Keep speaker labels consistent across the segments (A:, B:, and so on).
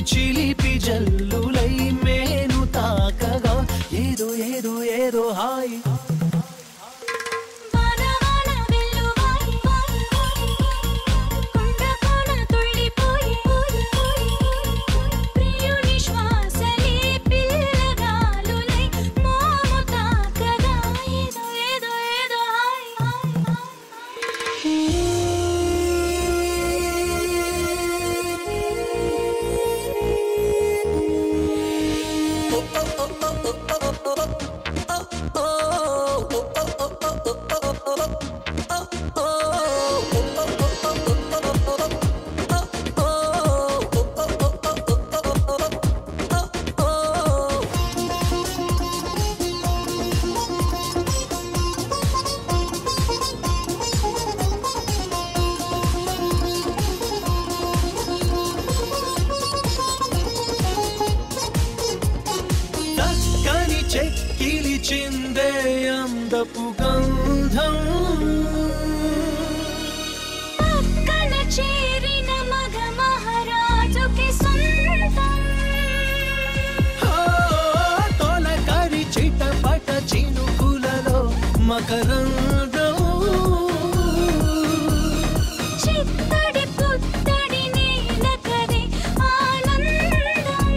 A: చిలిపి జల్లులై మేను తాకగా ఏదో ఏదో ఏదో హాయ్ చెక్కిలిచిందే అందపు గంధం
B: పక్కన చేరిన మగ మహారాజుకి సొంతం
A: తొలకరి చిటపట చినుకులలో మకరందం
B: చిత్తడి పుత్తడి నేలకదే ఆనందం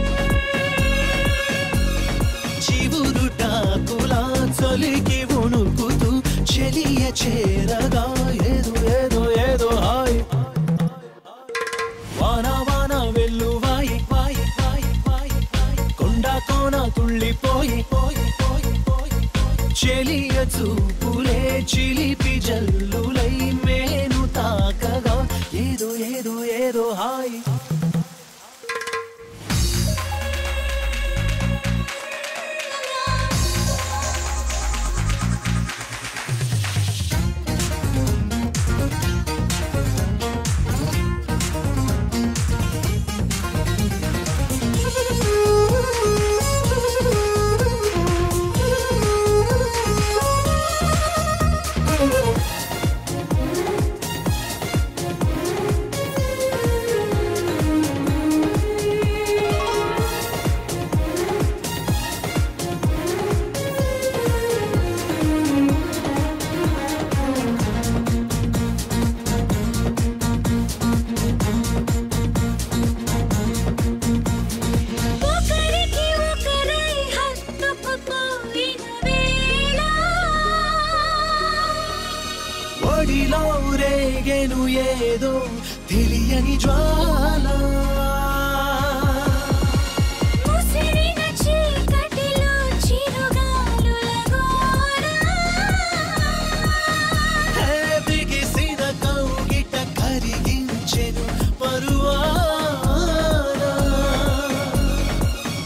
A: చివురుటాకులా చలికి వణుకుతూ చెలియ చేరగా ఏదో ఏదో ఏదో హాయ్ వాన వాన వెల్లువాయి వాయి వాయి వాయి కొండ కోన తుళ్ళిపోయి పోయి పోయి పోయి చెలియ చూపులే చిలిపి జల్లులై మేను తాకగా ఏదో ఏదో ఏదో హాయ్ ఒడిలో రేగెను ఏదో తెలియని జ్వాల
B: ముసిరిన చీకటిలో చిరుగాలుల గోల
A: బిగిసిన కౌగిట కరిగించెను పరువాన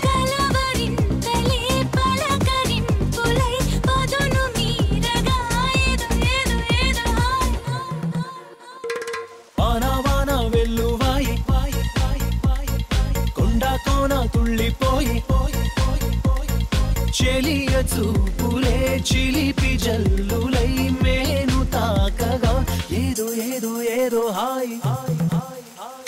B: కలవరింతలే పలకరింపులై పదును మీరగా ఏదో ఏదో ఏదో
A: వాన వాన వెల్లువాయి వాయి వాయి వాయి కొండ కోన తుళ్ళిపోయి పోయి పోయి పోయి చెలియ చూపులే చిలిపి జల్లులై మేను తాకగా ఏదో ఏదో ఏదో హాయ్ హాయ్ హాయ్ హాయ్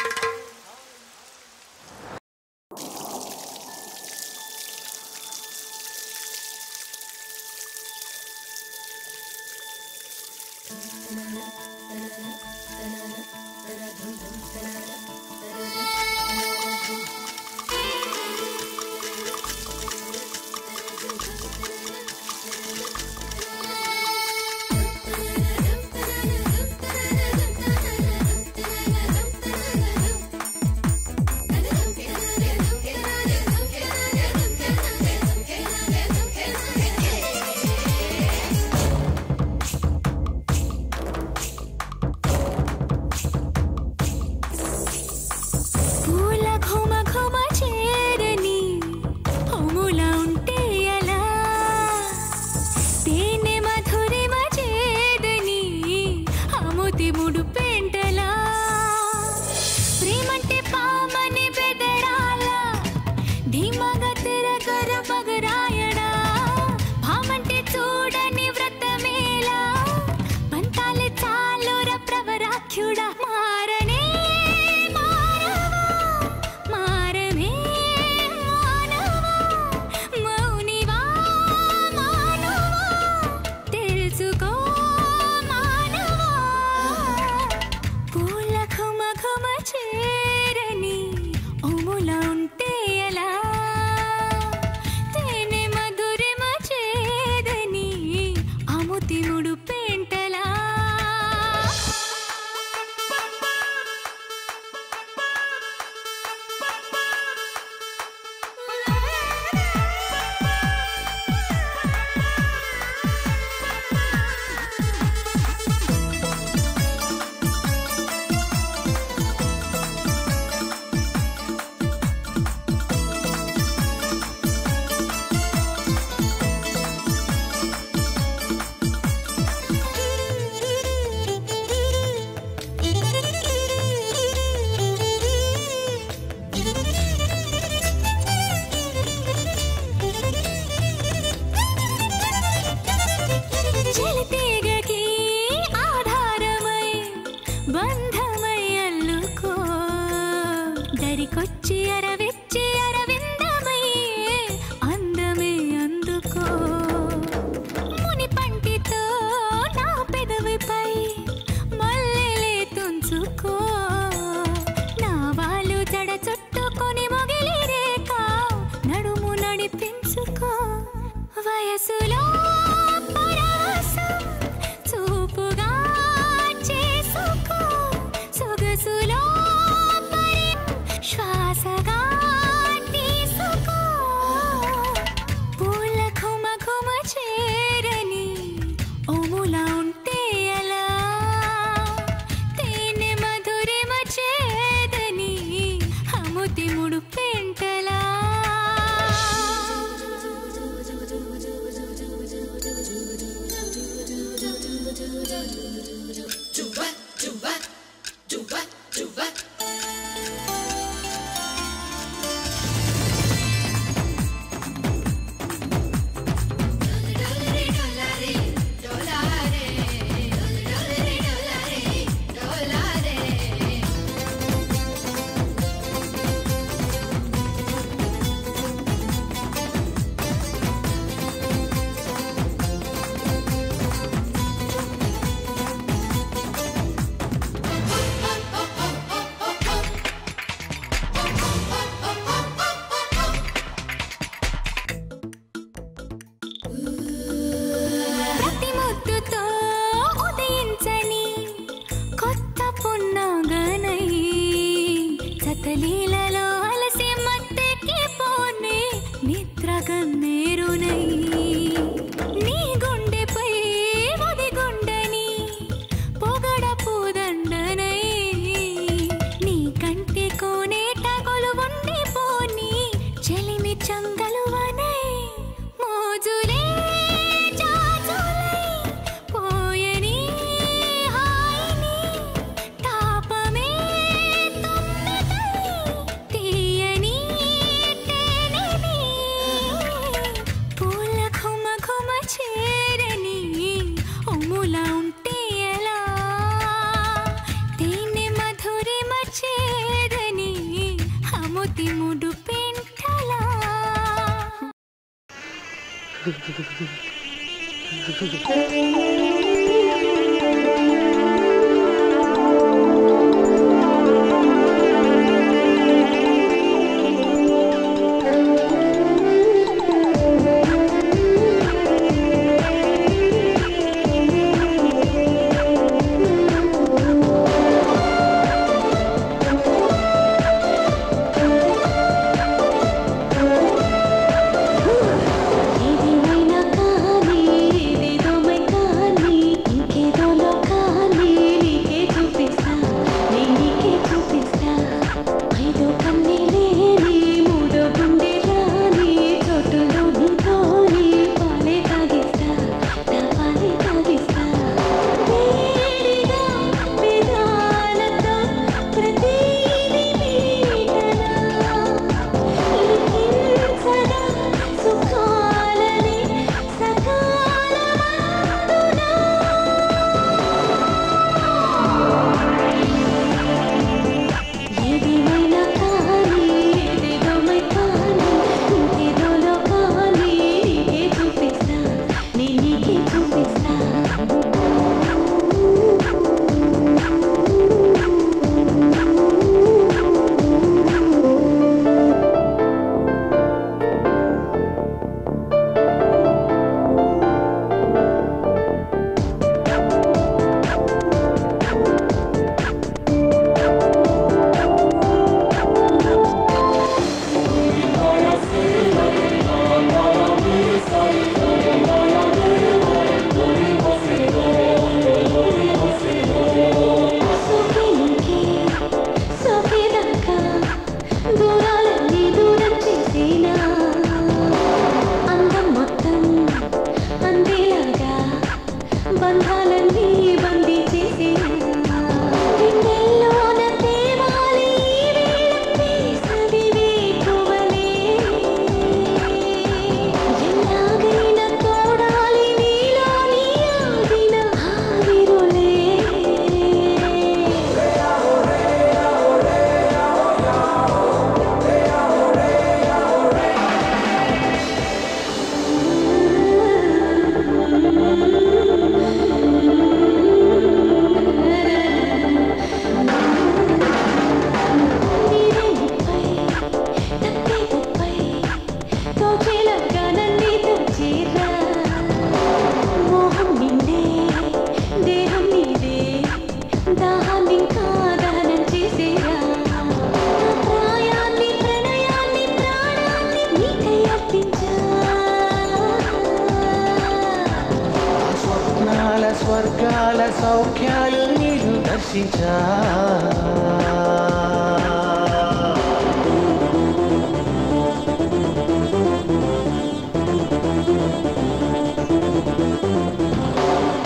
A: స్వర్గాల సౌఖ్యాలు నీరు దర్శించా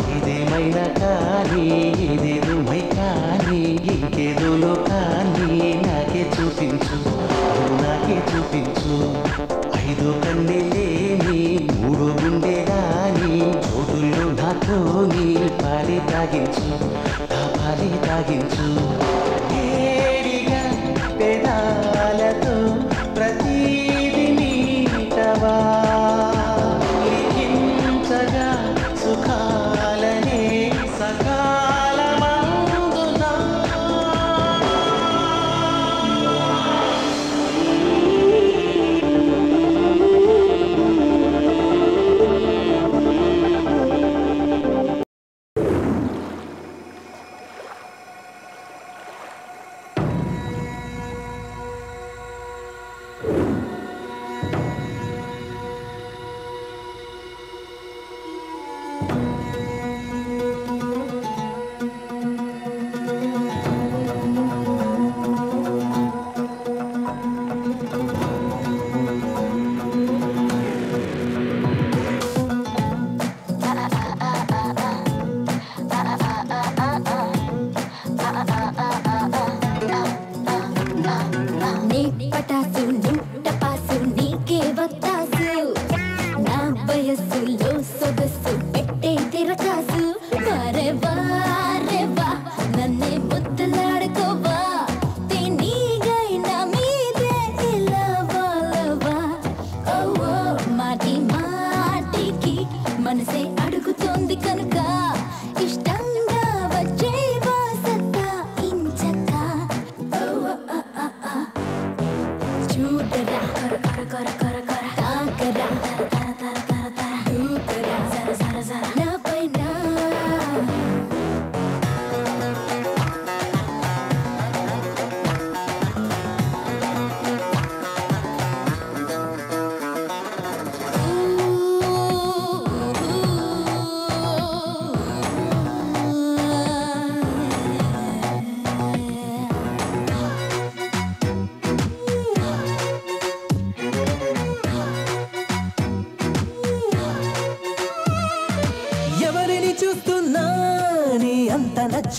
A: ఇదేమైనా కానీ ఇదేమై కానీ ఇంకేదో కానీ నాకే చూపించు నాకే చూపించు ఐదో కన్నే లేని మూడో గుండె రాని చోటుల్లో నాతో నీ పాలి తాగించు ఆ పాలి తాగించు ఏడిగా పెదాలతో ప్రతీది నీటవా లిఖించగా సుఖాలనే సకాలమందునా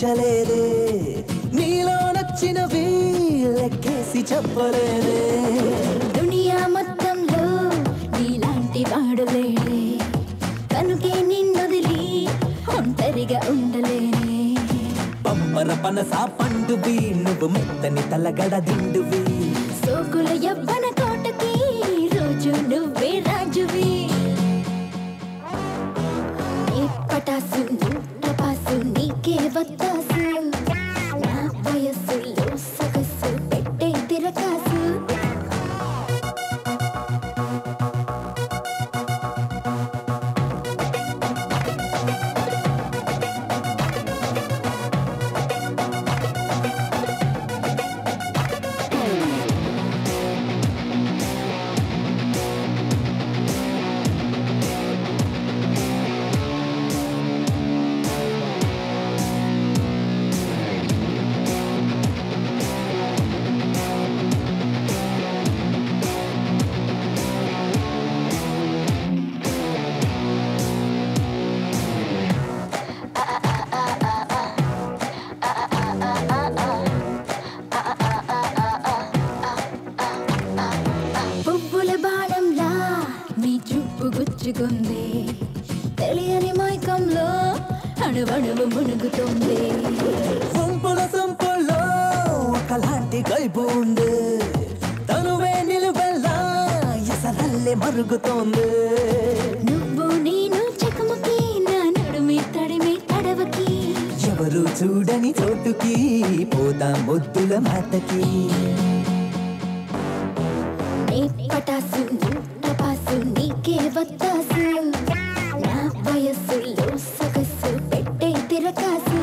C: ఊహించలేదే నీలో నచ్చినవి లెక్కేసి చెప్పలేదే
B: దునియా మొత్తంలో నీలాంటి వాడు లేడే కనుకే నిన్నొదిలి ఒంటరిగా ఉండలేనే
C: పంపర పనస పండువి నువ్వు మెత్తని తలగడ దిండువి
B: సోకుల యవ్వన కోటకి రోజు నువ్వే రాజువి ఏ పటాసు టపాసు నీకే వత్తాసు నా వయస్సులో సొగసు పెట్టే తిరకాసు పువ్వుల బాణంలా నీ చూపు గుచ్చుకుంది తెలియని మైకంలో అణువణువు మునుగుతుంది
C: సంపుల సంపుల్లో ఒకలాంటి కైపు ఉంది తనువే నిలువెల్లా ఎసరల్లే మరుగుతోంది
B: నువ్వు నేను చకమకి నా నడుమి తడిమి తడవకి
C: ఎవరు చూడని చోటుకి పోదాం ముద్దుల మాటకి
B: నీ పటాసు టపాసు నీకే వత్తాసు నా వయస్సులో సొగసు పెట్టే తిరకాసు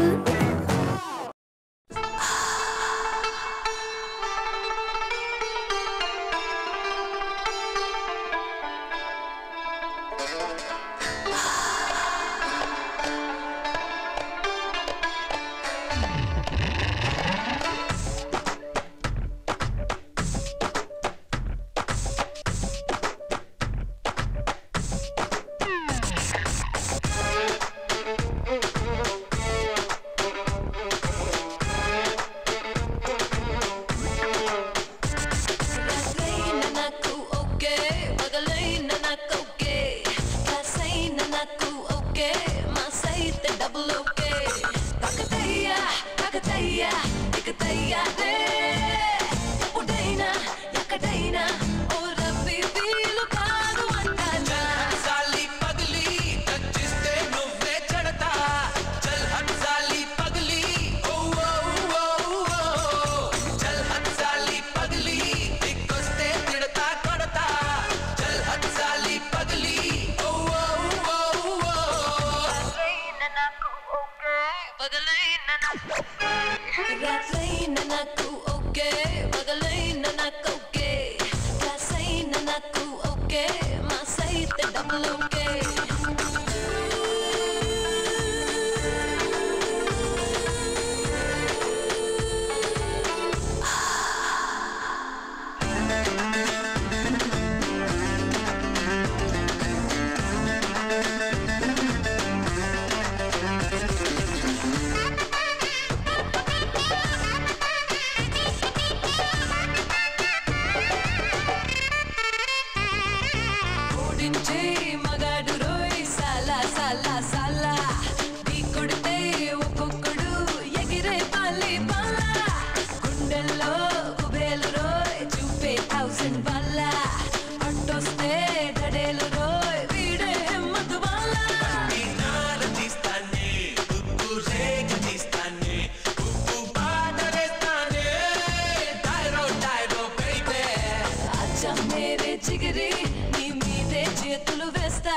B: मेरे जिगरी नी मीदे చేతులు వేస్తా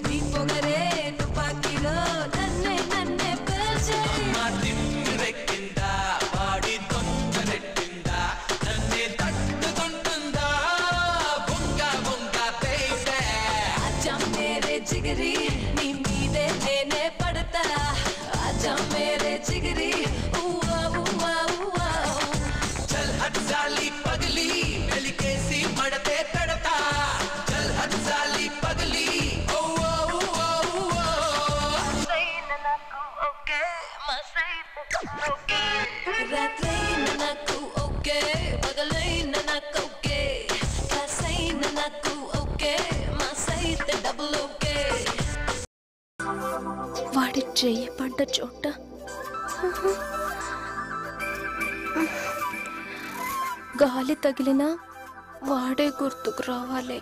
D: నీ పొగరే తుపాకీలో నన్నే నన్నే పేల్చే
A: రెక్కిందా వాడి తొందరెట్టిందా నన్నే తట్టుకుంటుందా బొంగ బొంగ బేబే
D: ఆజా మేరే జిగరి నీ మీదే నేనే పడతా ఆజా మేరే జిగరి ఊవా ఊవా ఊవా
A: చల్ హట్ సాలి పగలి వెలికేసి మడతే పెడతా చల్ హట్ సాలి పగలి ఓ ఓ ఓ ఓ
D: రాత్రైన నాకు ఓకే పగలైన నాకు ఓకే కాసైన నాకు ఓకే మాసైతే డబుల్ ఓకే వాడి చెయ్యి పడ్డ చోట గాలి తగిలినా వాడే గుర్తుకు రావాలి.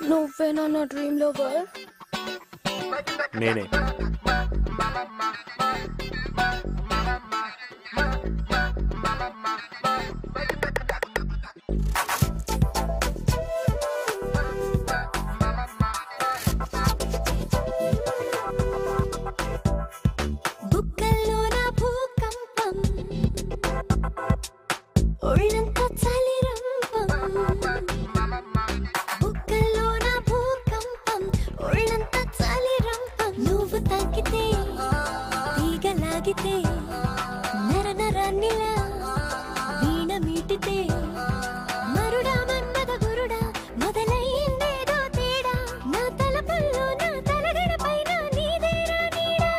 D: నువ్వేనా నా డ్రీమ్ లవర్?
E: నేనే.
B: బుక్కల్లో నా భూకంపం ఒళ్ళంతా చలిరంపం బుక్కల్లో నా భూకంపం ఒళ్ళంతా చలిరంపం నువ్వు తాకితే తీగలాగితే నర నరాన్నిలా వీణ మీటితే మరుడా మన్మద గురుడా మొదలయ్యిందేదో తేడా నా తలపుల్లో నా తలగడ పైన నీదేరా నీడా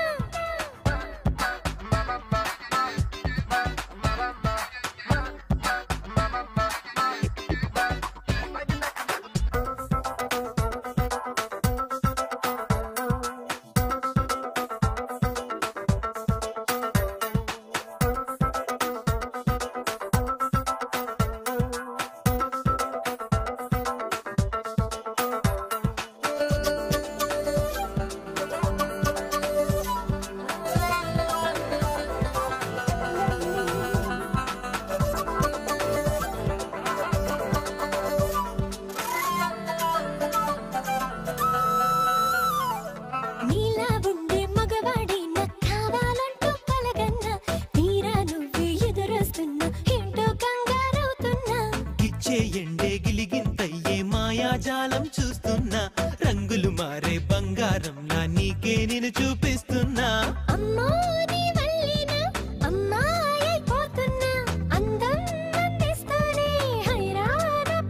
B: నీలా ఉండే మగవాడి నాకు కావాలంటూ కలగన్నా తీరా నువ్వే ఎదురొస్తున్నా ఏంటో కంగారవుతున్నా
C: గిచ్చే ఎండే గిలిగింతయ్యే మాయాజాలం చూస్తున్నా రంగులు మారే బంగారంలా నీకే నేను చూపిస్తున్నా
B: అమ్మో నీ వల్లేనా అమ్మాయైపోతున్నా అందం అందిస్తూనే హైరాణ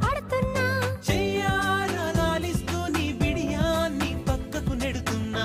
B: పడుతున్నా
C: చెయ్యారా లాలిస్తూ నీ బిడియాన్ని పక్కకు నెడుతున్నా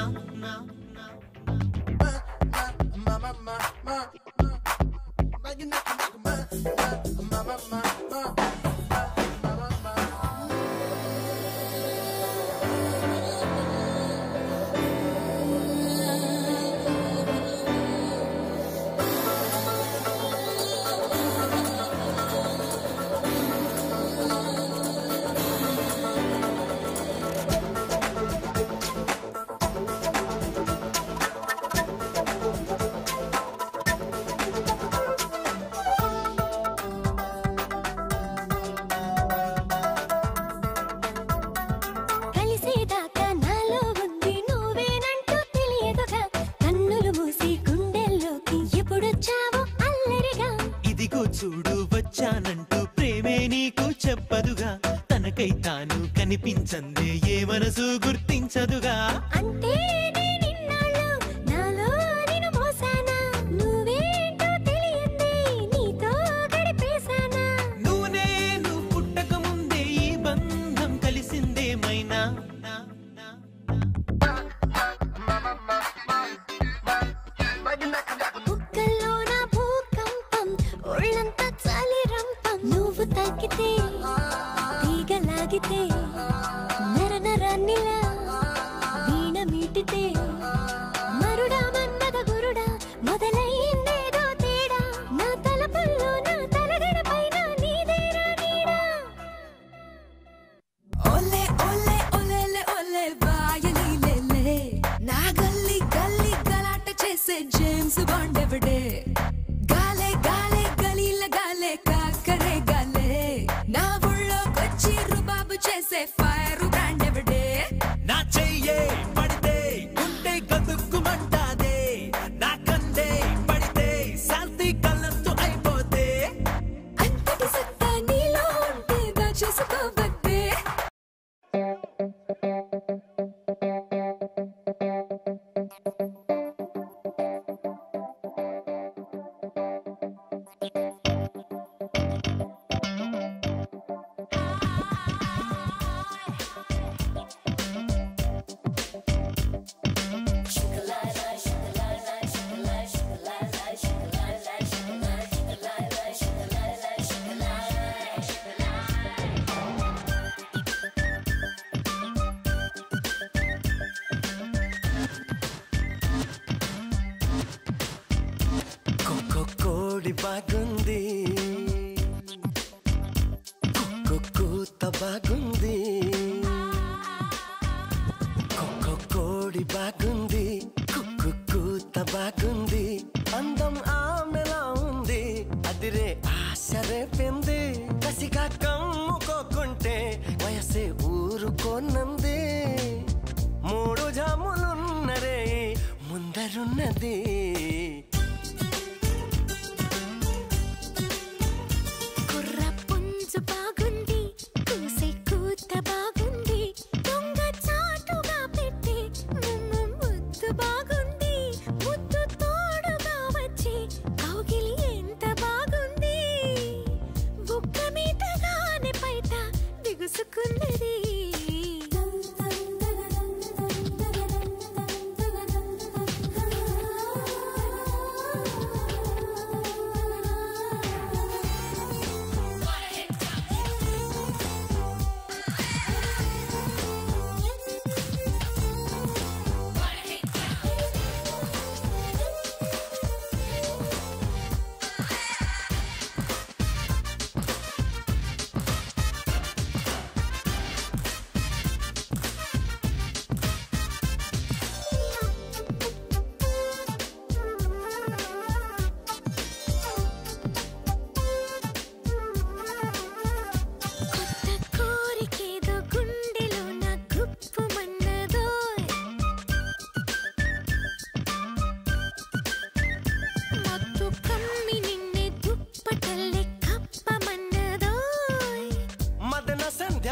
B: కలిసేదాకా నాలో ఉంది నువ్వేనంటూ తెలియదుగా కన్నులు మూసి గుండెల్లోకి ఎప్పుడొచ్చావో అల్లరిగా
C: ఇదిగో చూడు వచ్చానంటూ ప్రేమే నీకు చెప్పదుగా తనకై తాను కనిపించందే ఏ మనసు గుర్తించదుగా
B: అంటే నేనిన్నాళ్ళు నాలో నిన్ను మోసానా నువ్వేంటో తెలియందే నీతో గడిపేశానా
C: నువ్వు నేను పుట్టక ముందే ఈ బంధం కలిసిందేమైనా
B: బుక్కల్లో నా భూకంపం ఒళ్ళంతా చలిరంపం నువ్వు తాకితే తీగలాగితే నర నరాన్నిలా వీణ మీటితే మరుడా మన్మద గురుడా మొదలయ్యిందేదో తేడా నా తలపుల్లో నా తలగడ పైన నీదేరా నీడా
D: ఓలే ఓలే ఓలేలే ఓలే వాయలీలేలే నా గల్లీ గల్లీ గలాట చేసే జేమ్స్ బాండ్ ఎవడే గాలే గాలే గలీల గాలే కాకరే గాలే నా ఊళ్ళోకొచ్చి రుబాబు ఆన్ చేసే ఫైర్ బ్రాండ్ ఎవడే
C: నా చెయ్యే పడితే గుండె గదుక్కుమంటాదే నా కందే పడితే శాంతి కళ్ళంతో అయిపోతే
D: అంతటి సత్తా నీలో ఉంటే దాచేసుకోవద్దే
F: కోడి బాగుంది కూత బాగుంది కోడి బాగుంది కూత బాగుంది అందం ఆమెలా ఉంది అదిరే ఆశ రేపింది కసిగా కమ్ముకోకుంటే వయసే ఊరుకోనంది మూడు జాములున్నరే ముందరున్నది
B: బాగుంది కూసే కూత బాగుంది దొంగ చాటుగా పెట్టి ముద్దు బాగుంది ముద్దు తోడుగా వచ్చి కౌగిలి ఎంత బాగుంది బుక్క మీటగానే బయట దిగుసుకున్నది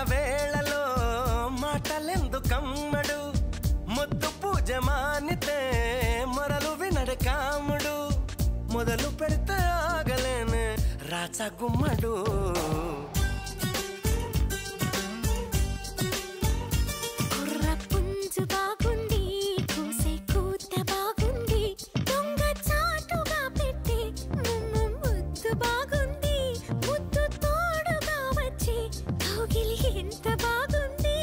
F: వేళలో మాటలెందు కమ్మడు ముద్దు పూజ మానితే మొరలు వినడు కాముడు మొదలు పెడితే ఆగలేను రాచా గుమ్మడు
B: పుంజు బాగుంది కూసే కూత బాగుంది దొంగ చాటుగా పెట్టి ముద్దు బాగుంది ముద్దు తోడుగా వచ్చి కౌగిలి ఎంత బాగుంది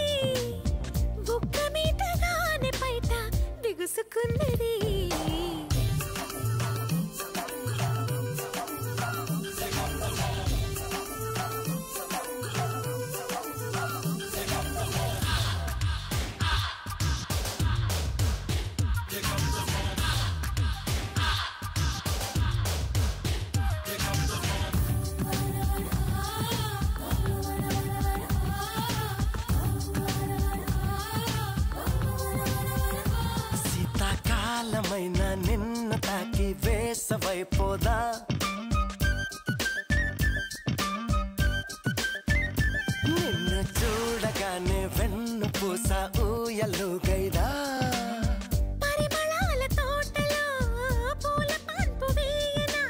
B: బుక్క మీటగానే బయట దిగుసుకున్నది
F: శీతాకాలమైన నిన్ను తాకి వేసవైపోదా నిన్ను చూడగానే వెన్ను పూస ఊయలుగైదా
B: పరిమళాల తోటలో పూల పాన్పు వేయనా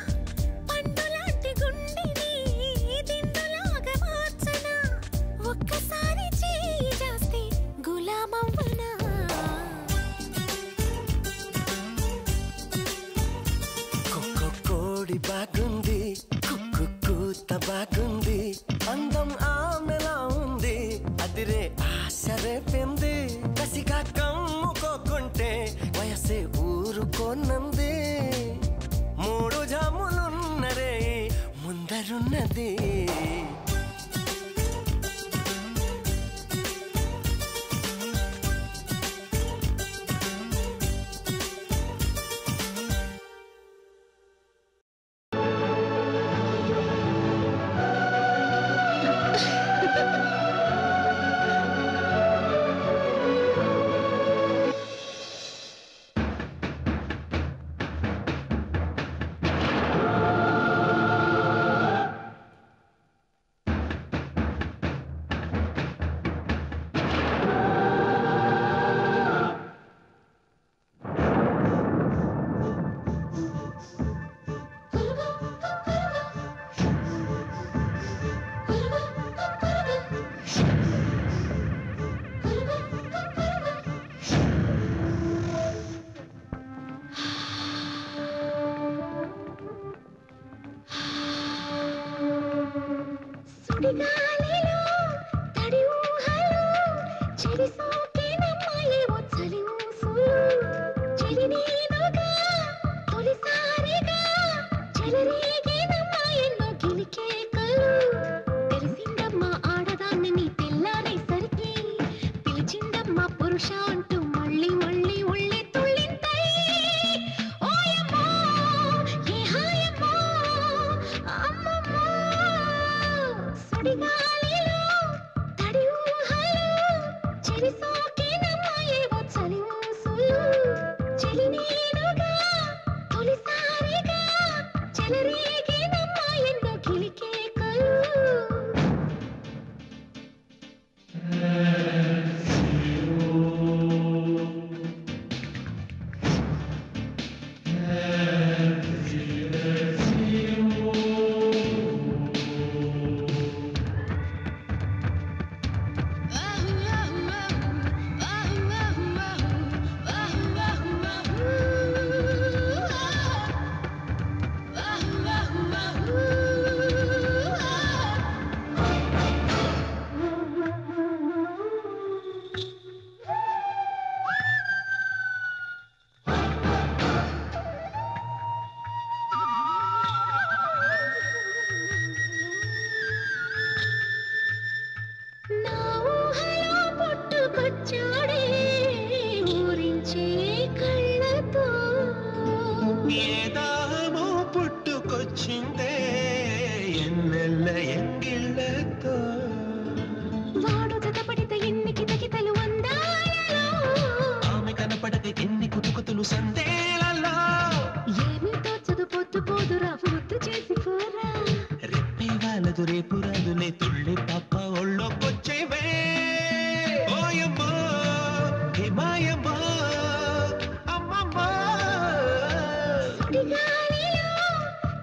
B: పండులాంటి గుండెని దిండులాగా మార్చనా ఒక్కసారి చేయి చేస్తే గులామవ్వనా
F: కోడి బాగుంది కూత బాగుంది అందం ఆమెలా ఉంది అదిరే ఆశ రేపింది కసిగా కమ్ముకోకుంటే వయసే ఊరుకోనంది మూడు జాములున్నరే ముందరున్నది
B: సుడిగాలిలో తడి ఊహలో చెరి సోకేనమ్మాయేవో చలి ఊసులు చెలి నేనుగా తొలిసారిగా చెలరేగేనమ్మా ఎన్నో గిలికేకలు తెలిసిందమ్మా ఆడదాన్ని నీ తెల్లారేసరికి పిలిచిందమ్మా పురుష అంటూ మళ్ళీ మళ్ళీ ఒళ్ళే తుళ్ళింతై ఓయమ్మో ఏ హాయమ్మో అమ్మమ్మో సుడిగాలిలో తడి ఊహలో చెరి సోకేనమ్మా ఏవో చలి ఊసులు చెలి నేనుగా తొలిసారిగా చెలరేగేనమ్మా ఎన్నో గిలికేకలు నా ఊహలో పుట్టుకొచ్చాడే ఊరించే కళ్ళతో
F: ఏ దాహమో పుట్టుకొచ్చిందే ఎన్నెల్ల ఎంగిళ్ళతో
B: వాడు జతపడితే ఎన్ని కితకితలు అందాలలో
F: ఆమె కనపడక ఎన్ని కుతుకుతులు సందేలలో
B: ఏమి తోచదు పొద్దు పోదురా ముద్దు చేసి పోరా
F: రెప్పే వాళ్ళదు రేపు రాదులే తుళ్ళి పాప ఒళ్ళోకొచ్చేవే ఓయమ్మో హే మాయమ్మో అమ్మమ్మో
B: సుడిగాలిలో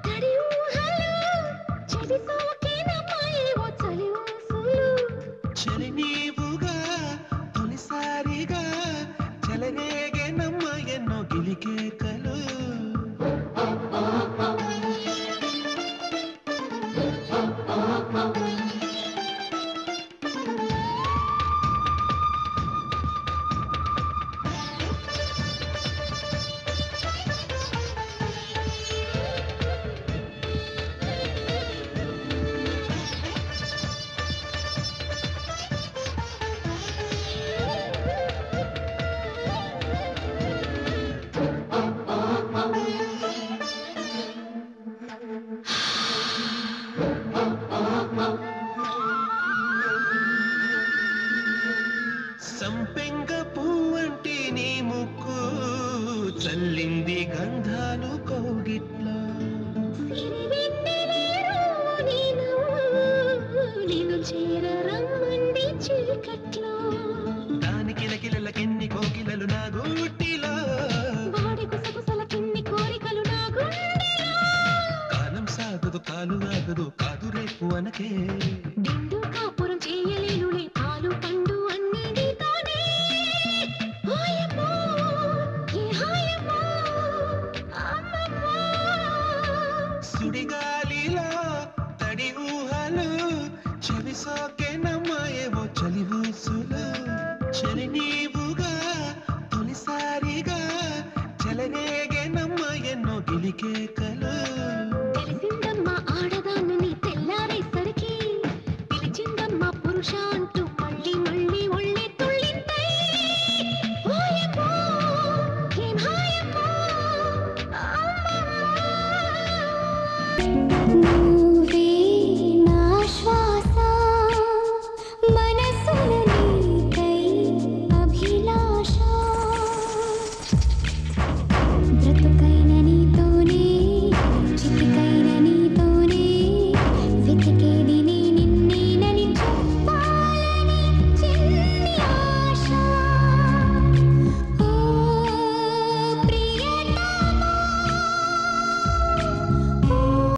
B: తడి ఊహలో చెలి సోకేనమ్మా ఏవో చలి ఊసులు
F: చలి నీవుగా తొలిసారిగా చెలరేగేనమ్మ ఎన్నో గిలికేకలు సంపెంగ పువ్వంటి నీ ముక్కు చల్లింది గంధాలు కోగిట్లో
B: సిరివెన్నెలేరు నేను చేర రమ్మంది చీకట్లో
F: దాని కిలకిలలకెన్ని కోకిలలు నా గూటిలో
B: వాడి గుసగుసలకెన్ని కోరికలు నా గుండెలో
F: కాలం సాగదు కాలు ఆగదు కాదు రేపు అనకే
B: నిండు కాపురం చేయలేనులే పాలు పండు అన్ని నీతోనే ఓయమ్మో ఏ హాయమ్మో అమ్మమ్మో
F: సుడిగాలిలో తడి ఊహలు చెవి సోకేనమ్మాయేవో చలి ఊసులు చలి నీవుగా తొలిసారిగా చెలరేగేనమ్మ ఎన్నో గిలికేక